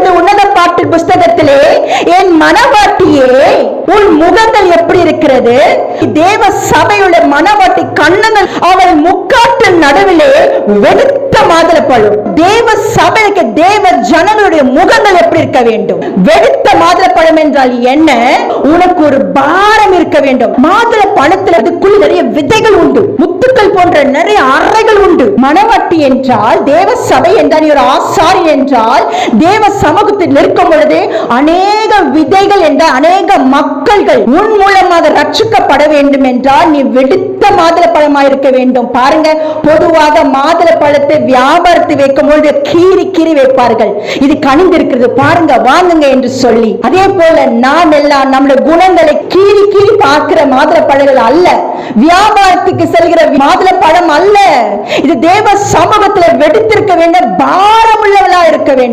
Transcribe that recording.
சொல்லுகிறது உன்னத பாட்டு புஸ்தகத்திலே, என் மனவாட்டியே உன் முகங்கள் எப்படி இருக்கிறது? தேவ சபையுள்ள மனவாட்டி கண்ணங்கள் அவள் முக்காட்டு நடுவிலே வெளுத்த மாதுளப்பழம். தேவ சபைக்கு தேவ ஜனங்களுடைய முகங்கள் எப்படி இருக்க வேண்டும்? வெளுத்த மாதுளப்பழம் என்றால் என்ன? உனக்கு ஒரு பாரம் இருக்க வேண்டும். மாதுளை பழத்தில் அதுக்குள் நிறைய விதைகள் உண்டு, முத்துக்கள் போன்ற நிறைய அறைகள் உண்டு. மனவாட்டி என்றால் தேவ சபை என்றால், ஒரு ஆசாரி என்றால் தேவ சமூகத்தில் நிற்கும் பொழுது அநேக விதைகள் என்ற அநேக மக்கள்கள் உன் மூலமாக ரட்சிக்கப்பட வேண்டும் என்றால் நீ வெடித்த மாதுளை பழமாக இருக்க வேண்டும். பாருங்க, பொதுவாக மாதுளை பழத்தை வியாபாரத்தை வைக்கும் பொழுது கீறி கீறி வைப்பார்கள். இது கனிந்திருக்கிறது பாருங்க, வாங்குங்க என்று சொல்லி. அதே போல நாம் எல்லாம் நம்முடைய குணங்களை கீறி கீறி பார்க்கிற மாதுளை பழங்கள் அல்ல, வியாபாரத்துக்கு செல்கிற மாதுளை பழம் அல்ல. இது தேவ சமூகத்தில் வெடித்திருக்க வேண்டும், பாரமுள்ளவளா இருக்க வேண்டும்.